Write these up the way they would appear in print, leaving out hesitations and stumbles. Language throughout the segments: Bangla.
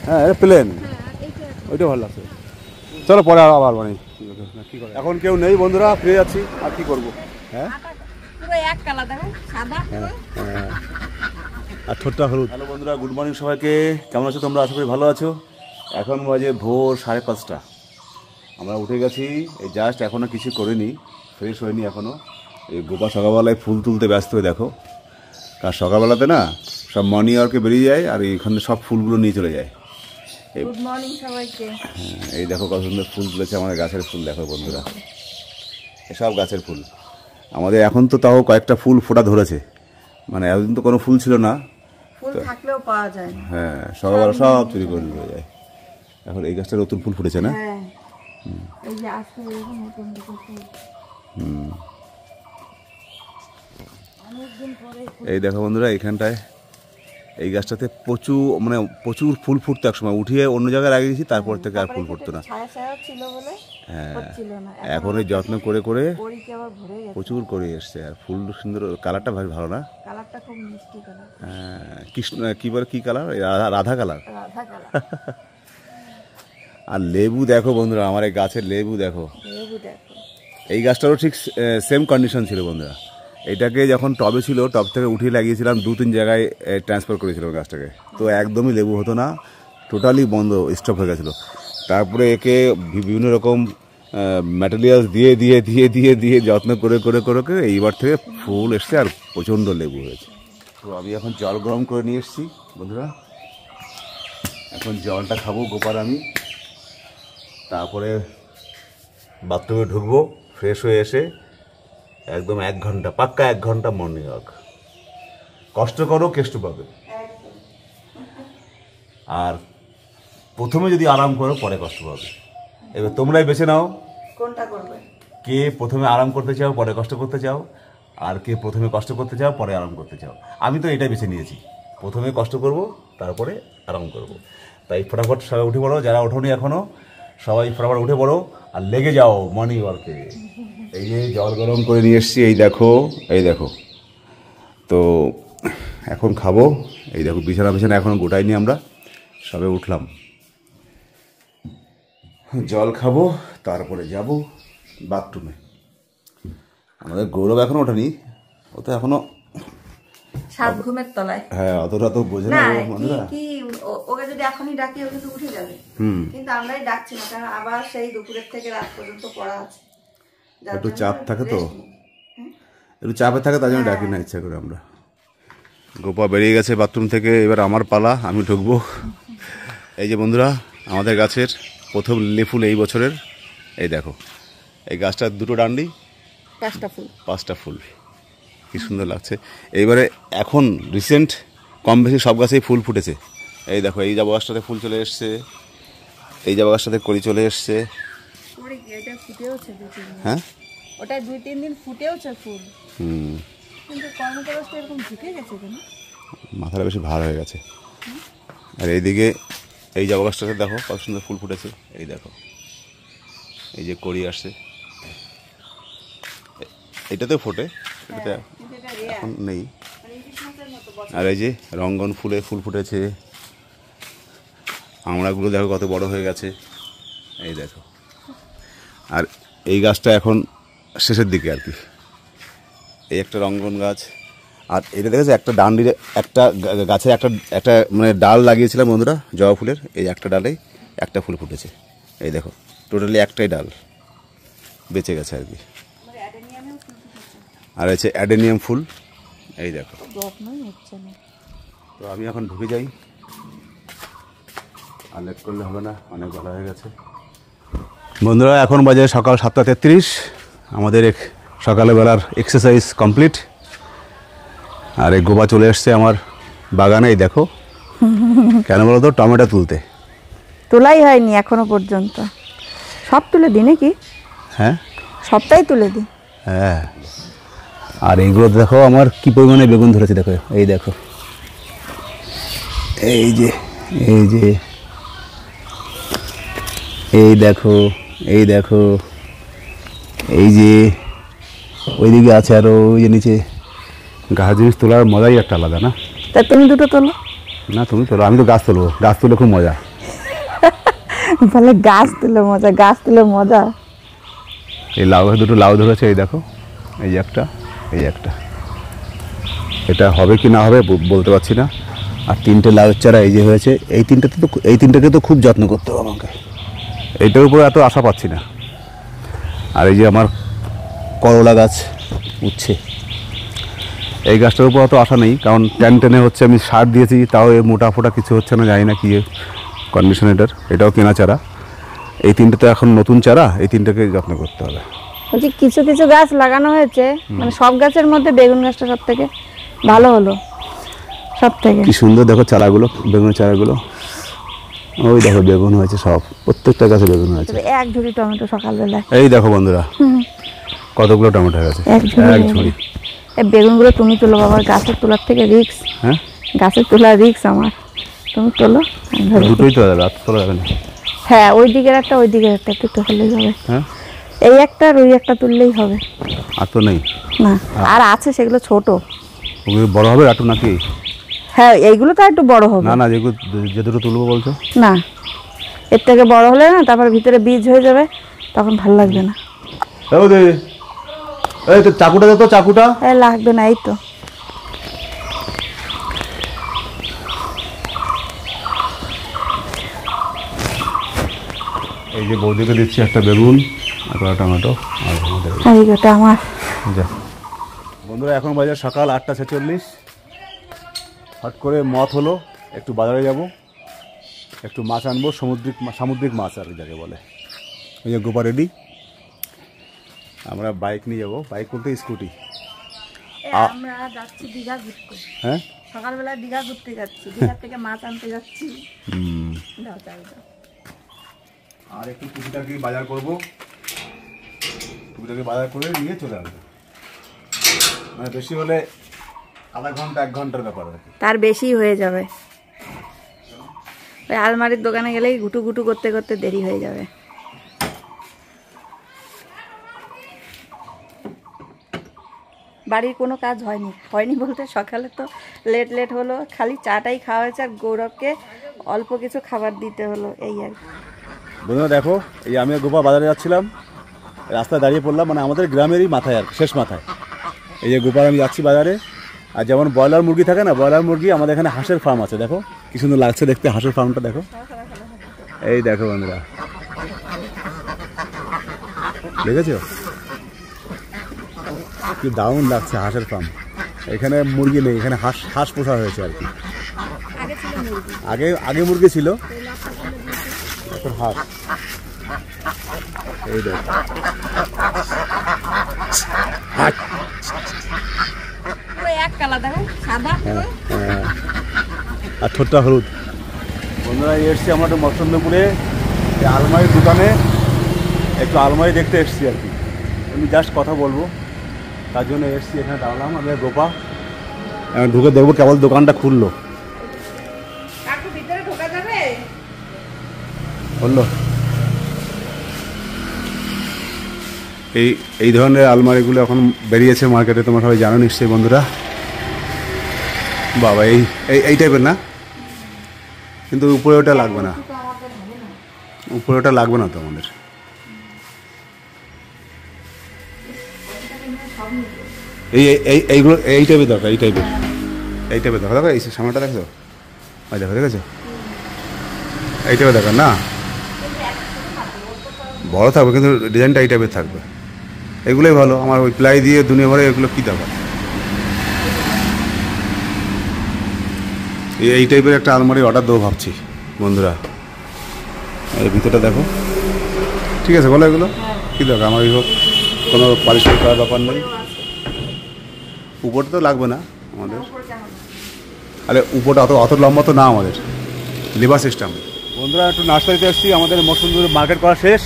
হ্যাঁ এটা প্লেন, ওইটা ভালো লাগছে। চলো পরে আবার মানে কি করে, এখন কেউ নেই বন্ধুরা, ফিরে যাচ্ছি আর কি করবো। হ্যাঁ আর ঠোঁটটা হলুদ। হ্যালো বন্ধুরা, গুড মর্নিং সবাইকে। কেমন আছো তোমরা? আশা করি ভালো আছো। এখন বাজে ভোর 5:30। আমরা উঠে গেছি, এই জাস্ট এখনও কিছু করিনি, ফ্রেশ হয়নি এখনও। এই গোপা সকালবেলায় ফুল তুলতে ব্যস্ত হয়ে দেখো, কারণ সকালবেলাতে না সব মর্নিং ওয়ার্কে বেরিয়ে যায় আর এইখানে সব ফুলগুলো নিয়ে চলে যায়। গুড মর্নিং সবাইকে। এই দেখো কত সুন্দর ফুল তুলেছে আমাদের গাছের ফুল, দেখো বন্ধুরা এসব গাছের ফুল। আমাদের এখন তো তাও কয়েকটা ফুল ফোটা ধরেছে, মানে এতদিন তো কোনো ফুল ছিল না, ফুল থাকলেও পাওয়া যায় না। হ্যাঁ সকালবেলা সব চুরি করে নিয়ে যায়। এখন এই গাছটা নতুন ফুল ফুটেছে না? হ্যাঁ এই যে আজকে এরকম নতুন নতুন ফুল। অনেকদিন পরে এই দেখো বন্ধুরা, এইখানটায় এই গাছটাতে প্রচুর ফুল ফুটতো এক সময়, উঠিয়ে অন্য জায়গায় লাগিয়েছি, তারপর থেকে আর ফুল ফুটতো না। ছায়া ছায়া ছিল বলে হচ্ছিল না। এখন এই যত্ন করে করে পরিকে আবার ভরে গেছে, প্রচুর করে এসছে। আর ফুল সুন্দর, কালারটা ভারী ভালো না? কালারটা খুব মিষ্টি কালার। কৃষ্ণ কি বলে, কি colour? Radha colour. Radha colour. আর লেবু দেখো বন্ধুরা, আমার এই গাছের লেবু দেখো। লেবু দেখো, এই গাছটারও ঠিক সেম কন্ডিশন ছিল বন্ধুরা। এটাকে যখন টবে ছিল, টব থেকে উঠিয়ে লাগিয়েছিলাম, 2-3 জায়গায় ট্রান্সফার করেছিলাম গাছটাকে, তো একদমই লেবু হতো না, টোটালি বন্ধ, স্টপ হয়ে গেছিলো। তারপরে একে বিভিন্ন রকম ম্যাটেরিয়ালস দিয়ে দিয়ে দিয়ে দিয়ে দিয়ে যত্ন করে করে করে করে এইবার থেকে ফুল এসছে আর প্রচণ্ড লেবু হয়েছে। তো আমি এখন জল গরম করে নিয়ে এসেছি বন্ধুরা, এখন জলটা খাবো গোপার আমি, তারপরে বাথরুমে ঢুকবো, ফ্রেশ হয়ে এসে একদম 1 ঘন্টা, পাক্কা 1 ঘন্টা মর্নিং ওয়াক। কষ্ট করো, কেষ্ট পাবে। আর প্রথমে যদি আরাম করো, পরে কষ্ট পাবে। এবার তোমরাই বেছে নাও কোনটা করবে, কে প্রথমে আরাম করতে চাও পরে কষ্ট করতে চাও, আর কে প্রথমে কষ্ট করতে চাও পরে আরাম করতে চাও। আমি তো এটা বেছে নিয়েছি, প্রথমে কষ্ট করব তারপরে আরাম করব। তাই ফটাফট সবাই উঠে পড়ো, যারা ওঠোনি এখনও সবাই ফটাফট উঠে পড়ো আর লেগে যাও মর্নিং ওয়ার্কে। এই যে জল গরম করে নিয়ে এসেছি, এই দেখো, এই দেখো। তো এখন খাবো, এই দেখো বিছানা বিছানা এখনও গোটাইনি, আমরা সবে উঠলাম। জল খাবো, তারপরে যাব বাথরুমে। আমাদের গৌরব এখনো ওঠেনি, ও তো এখনো সাত ঘুমের তলায়। হ্যাঁ অতটা তো বোঝে না কি ওকে যদি এখনই ডাকি ও কিন্তু উঠে যাবে, কিন্তু আমরাই ডাকছি না, কারণ আবার সেই দুপুরের থেকে রাত পর্যন্ত পড়া আছে। একটু চাপ থাকে তো, একটু চাপে থাকে, তার জন্য ডাকি না ইচ্ছা করে আমরা। গোপা বেরিয়ে গেছে বাথরুম থেকে, এবার আমার পালা, আমি ঢুকবো। এই যে বন্ধুরা, আমাদের গাছের প্রথম লিলি ফুল এই বছরের, এই দেখো। এই গাছটার 2টো ডান্ডি, 5টা ফুল, কি সুন্দর লাগছে। এইবারে এখন রিসেন্ট কম বেশি সব গাছেই ফুল ফুটেছে। এই দেখো, এই জবা গাছটাতে ফুল চলে এসছে, এই জবা গাছটাতে কড়ি চলে এসছে। হ্যাঁ ওটা 2-3 দিন ফুটেওছে ফুল, কিন্তু কর্মকরস্তে এরকম ঝুঁকে গেছে কেন, মাথাটা বেশি ভার হয়ে গেছে। আর এইদিকে এই জবা গাছটাতে দেখো কত সুন্দর ফুল ফুটেছে, এই দেখো, এই যে কড়ি আসছে, এটাতেও ফোটে, এটাতে এখন নেই। আর এই যে রঙ্গন ফুলে ফুল ফুটেছে, আমড়াগুলো দেখো কত বড় হয়ে গেছে, এই দেখো। আর এই গাছটা এখন শেষের দিকে আর কি, এই একটা রঙ্গন গাছ। আর এটা দেখেছে একটা ডান্ডির, একটা গাছে একটা মানে ডাল লাগিয়েছিলাম বন্ধুরা জবা ফুলের, এই একটা ডালেই একটা ফুল ফুটেছে, এই দেখো, টোটালি একটাই ডাল বেঁচে গেছে আর কি। আর হচ্ছে অ্যাডেনিয়াম ফুল, এই দেখো। তো আমি এখন ঢুকে যাই, আর লেট করলে হবে না, অনেক ভালো হয়ে গেছে বন্ধুরা। এখন বাজে সকাল 7:33, আমাদের সকালবেলার এক্সারসাইজ কমপ্লিট। আর এই গোবা চলে এসছে আমার বাগানে, এই দেখো। কেন বলো তো? টমেটো তোলাই হয়নি এখনো পর্যন্ত, সব তুলে দিই নাকি? হ্যাঁ সবটাই তুলে দিই। হ্যাঁ, আর এইগুলো দেখো আমার কি পরিমাণে বেগুন ধরেছে, দেখো এই দেখো, এই যে এই যে এই দেখো, এই দেখো, এই যে ওইদিকে আছে, আরও ওই যে নিচে। গাছ জিনিস তোলার মজাই একটা আলাদা না? তা তুমি দুটো তোলো না, তুমি তোলো, আমি তো গাছ তুলবো, গাছ তুলে খুব মজা। বলে গাছ তুলে মজা, গাছ তুলে মজা। এই লাউ দুটো লাউ ধরেছে, এই দেখো, এই একটা, এই একটা। এটা হবে কি না হবে বলতে পারছি না। আর 3টে লাউয়ের চারা এই যে হয়েছে, এই তিনটাকে তো খুব যত্ন করতে হবে আমাকে। এইটার উপরে এত আশা পাচ্ছি না। আর এই যে আমার করলা গাছ উঠছে, এই গাছটার উপর অত আশা নেই, কারণ টেনে হচ্ছে, আমি সার দিয়েছি, তাও এই মোটা ফোটা কিছু হচ্ছে না, জানি না কি কন্ডিশন এটার। এটাও কেনা চারা। এই 3টে তো এখন নতুন চারা, এই 3টাকে যত্ন করতে হবে। বলছি কিছু কিছু গাছ লাগানো হয়েছে, মানে সব গাছের মধ্যে বেগুন গাছটা সব থেকে ভালো হলো, সব থেকে। কি সুন্দর দেখো চারাগুলো, বেগুনের চারাগুলো। ওই দেখো বেগুন হয়েছে, সব প্রত্যেকটা গাছে বেগুন হয়েছে। এক ঝুড়ি টমেটো সকালবেলায়, এই দেখো বন্ধুরা কতগুলো টমেটো হয়ে গেছে, এক ঝুড়ি। এই বেগুনগুলো তুমি তোলো বাবা, গাছের তোলার থেকে রিক্স। হ্যাঁ, গাছের তোলা রিক্স আমার, তুমি তোলো। দুটোই তো যাবে, আর তোলা যাবে না। হ্যাঁ, ওই দিকের একটা, ওই দিকের একটা, একটু হলেই হবে। হ্যাঁ, এই একটা আর ওই একটা তুললেই হবে। আর তো নেই না, আর আছে, সেগুলো ছোট। ওগুলো বড় হবে একটু নাকি? হ্যাঁ, এইগুলো তো একটু বড় হবে। না না, যেগুলো যে দুটো তুলবো বলছো না, এর থেকে বড় হলে না, তারপর ভিতরে বীজ হয়ে যাবে, তখন ভালো লাগবে না। এই তো চাকুটা দে তো, চাকুটা। লাগবে না, এই তো। এই যে বৌদিকে দিচ্ছি একটা বেগুন, একটা টমেটো, আর এইটা আমার। যা বন্ধুরা, এখন বাজে সকাল 8টা 46। হট করে মত হলো একটু বাজারে যাব, একটু মাছ আনবো, সামুদ্রিক মাছ আর যাকে বলে। এই যে গোপা রেডি, আমরা বাইক নিয়ে যাবো, বাইক বলতে স্কুটি। আমরা যাচ্ছি দীঘা ঘুরতে। হ্যাঁ, সকালবেলা দীঘা ঘুরতে যাচ্ছি, দীঘা থেকে মাছ আনতে যাচ্ছি। আর একটু টুকিটাকি বাজার করবো, টুকিটাকি বাজার করে নিয়ে চলে আসবো। মানে বেশি হলে আধা ঘন্টা 1 ঘন্টার ব্যাপার, তার বেশি হয়ে যাবে। ওই আলমারির দোকানে গেলেই ঘুটু ঘুটু করতে করতে দেরি হয়ে যাবে। বাড়ির কোনো কাজ হয়নি বলতে সকালে তো লেট হলো, খালি চাটাই খাওয়া হয়েছে, আর গৌরবকে অল্প কিছু খাবার দিতে হলো, এই আর কি। বন্ধুরা দেখো, এই আমি গোপা বাজারে যাচ্ছিলাম, রাস্তায় দাঁড়িয়ে পড়লাম, মানে আমাদের গ্রামেরই মাথায় আর শেষ মাথায়। এই যে গোপার আমি যাচ্ছি বাজারে। আর যেমন ব্রয়লার মুরগি থাকে না, ব্রয়লার মুরগি, আমাদের এখানে হাঁসের ফার্ম আছে। দেখো কি সুন্দর লাগছে দেখতে হাঁসের ফার্মটা, দেখো। এই দেখো বন্ধুরা, দেখেছো কি দারুণ লাগছে হাঁসের ফার্ম। এখানে মুরগি নেই, এখানে হাঁস পোষা হয়েছে আর কি। আগে মুরগি ছিল, এখন হাঁস। এই দেখো আর ঠোঁটটা হলুদ। বন্ধুরা এসছি আমরা একটু মৎস্যন্দপুরে, আলমারির দোকানে একটু আলমারি দেখতে এসছি আর কি। আমি জাস্ট কথা বলবো, তার জন্য এসছি, এখানে দাঁড়ালাম। আমি গোপা ঢুকে দেখবো কেবল দোকানটা খুললো, বললো এই ধরনের আলমারিগুলো এখন বেরিয়েছে মার্কেটে, তোমরা সবাই জানো নিশ্চয়ই বন্ধুরা। বাবা এই টাইপের না, কিন্তু উপরে ওটা লাগবে না, উপরে ওটা লাগবে না তো আমাদের। এইগুলো এই টাইপের দরকার, এই টাইপের দরকার। দেখো এই সামনেটা দেখো, দেখেছো, এই টাইপের দরকার না, বড় থাকবে কিন্তু ডিজাইনটা এই টাইপের থাকবে। এগুলোই ভালো, আমার ওই প্লাই দিয়ে দুনিয়া ভরে এগুলো কী দরকার। এই টাইপের একটা আলমারি অর্ডার দেবো ভাবছি বন্ধুরা। এই ভিতরটা দেখো, ঠিক আছে বলো, এগুলো কী দরকার আমার, হোক কোনো পালিশ করার ব্যাপার নেই। উপরটা তো লাগবে না আমাদের, আরে উপরটা অত লম্বা তো না আমাদের, লিভার সিস্টেম। বন্ধুরা একটু নার্সারিতে এসেছি, আমাদের মৎস্যন্দপুরে মার্কেট করা শেষ।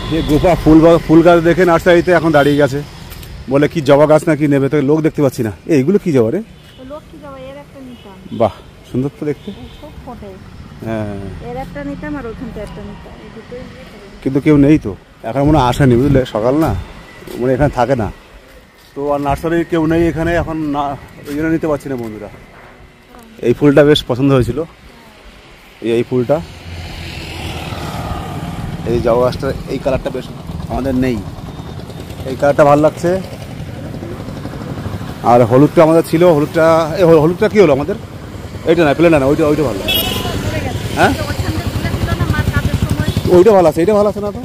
যে গোপা ফুল গাছ দেখে নার্সারিতে এখন দাঁড়িয়ে গেছে, বলে কি জবা গাছ না কি নেবে, তো লোক দেখতে পাচ্ছি না। এইগুলো কি জবা রে, বাহ সুন্দর তো দেখতে। হ্যাঁ, কিন্তু কেউ নেই তো এখন, মনে হয় আসেনি বুঝলে, সকাল না, মানে এখানে থাকে না তো। আর নার্সারি কেউ নেই এখানে এখন, না ওই জন্য নিতে পারছি না বন্ধুরা। এই ফুলটা বেশ পছন্দ হয়েছিল, এই ফুলটা এই জবা গাছটা এই কালারটা বেশ আমাদের নেই, এই কালারটা ভালো লাগছে। আর হলুদটা আমাদের ছিল, হলুদটা এই হলুদটা কী হলো আমাদের? এইটা না, প্লেন না, ওইটা ওইটা ভালো। হ্যাঁ ওইটা ভালো আছে, এইটা ভালো আছে না তো?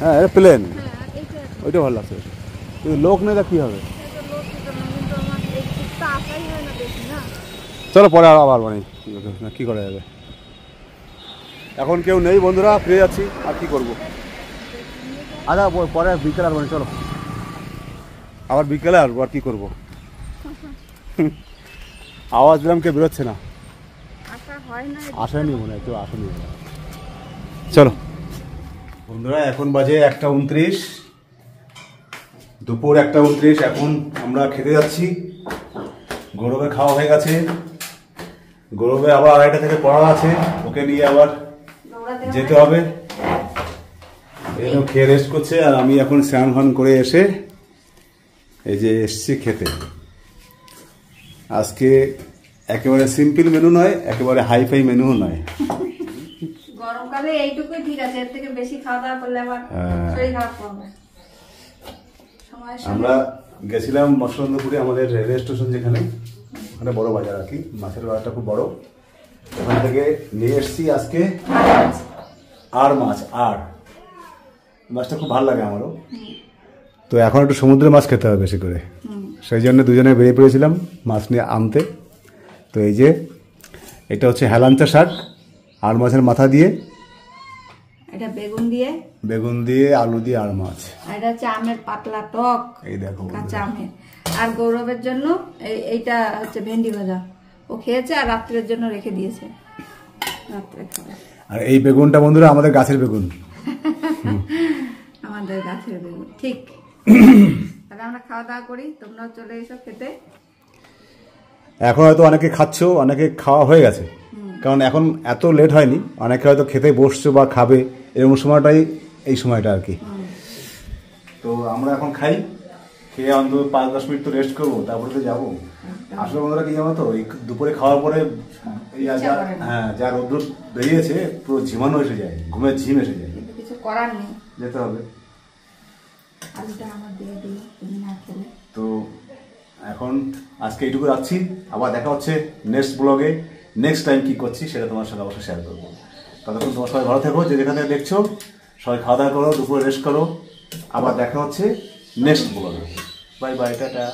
হ্যাঁ এটা প্লেন, ওইটা ভালো লাগছে। কিন্তু লোক নেই, তা কী হবে? চলো পরে আবার মানে কী করা যাবে, এখন কেউ নেই বন্ধুরা, ফিরে যাচ্ছি আর কি করবো। আচ্ছা পরে বিকেলে আসবো, চলো আবার বিকেলে আসবো, আর কি করবো। আওয়াজ দিলাম, কে বেরোচ্ছে না, আসেনি মনে হয়, কেউ আসেনি। চলো বন্ধুরা, এখন বাজে 1:29, দুপুর 1:29। এখন আমরা খেতে যাচ্ছি। গৌরবের খাওয়া হয়ে গেছে, গৌরবে আবার 2:30 থেকে পড়া আছে, ওকে নিয়ে আবার যেতে হবে। এরকম খেয়ে রেস্ট করছে, আর আমি এখন স্নান ফান করে এসে এই যে এসছি খেতে। আজকে একেবারে সিম্পল মেনু নয়, একেবারে হাইফাই মেনুও নয়। গরমকালে এইটুকুই ঠিক আছে, এর থেকে বেশি খাওয়া দাওয়া করলে আবার শরীর খারাপ করবে। আমরা গেছিলাম মৎস্যগন্ধপুরে, আমাদের রেল স্টেশন যেখানে, ওখানে বড় বাজার আর কি, মাছের বাজারটা খুব বড়। ওখান থেকে নিয়ে এসছি আজকে আর মাছ, আর মাছটা খুব ভালো লাগে আমারও। তো এখন একটু সমুদ্রের মাছ খেতে হবে বেশি করে, সেই জন্য দুজনে বেরিয়ে পড়েছিলাম মাছ নিয়ে আনতে। তো এই যে এটা হচ্ছে হেলাঞ্চা শাক, আর মাছের মাথা দিয়ে, এটা বেগুন দিয়ে আলু দিয়ে আর মাছ, আর এটা হচ্ছে আমের পাতলা টক, এই দেখো কাঁচা আমের। আর গৌরবের জন্য এইটা হচ্ছে ভেন্ডি ভাজা, ও খেয়েছে আর রাত্রের জন্য রেখে দিয়েছে, রাত্রে খাবে। আর এই বেগুনটা বন্ধুরা আমাদের গাছের বেগুন। আমাদের গাছের বেগুন, ঠিক। তাহলে আমরা খাওয়া দাওয়া করি, তোমরাও চলে এসো খেতে। এখন হয়তো অনেকে খাচ্ছ, অনেকে খাওয়া হয়ে গেছে, কারণ এখন এত লেট হয়নি। অনেকে হয়তো খেতে বসছো বা খাবে, এরকম সময়টাই এই সময়টা আর কি। তো আমরা এখন খাই, খেয়ে অন্তত 5-10 মিনিট তো রেস্ট করবো, তারপরে তো যাবো। আসলে বন্ধুরা কি জানো তো, এই দুপুরে খাওয়ার পরে হ্যাঁ যা রোদ্দুর বেরিয়েছে, পুরো ঝিমানো এসে যায়, ঘুমের ঝিম এসে যায়, কিছু করার নেই, যেতে হবে। তো এখন আজকে এইটুকু রাখছি, আবার দেখা হচ্ছে নেক্সট ব্লগে। নেক্সট টাইম কি করছি সেটা তোমার সাথে অবশ্যই শেয়ার করবো। ততক্ষণ তোমার সবাই ভালো থেকো, যে যেখানে দেখছো সবাই খাওয়া দাওয়া করো, দুপুরে রেস্ট করো। আবার দেখা হচ্ছে নেক্সট ব্লগে। Bye bye, tata.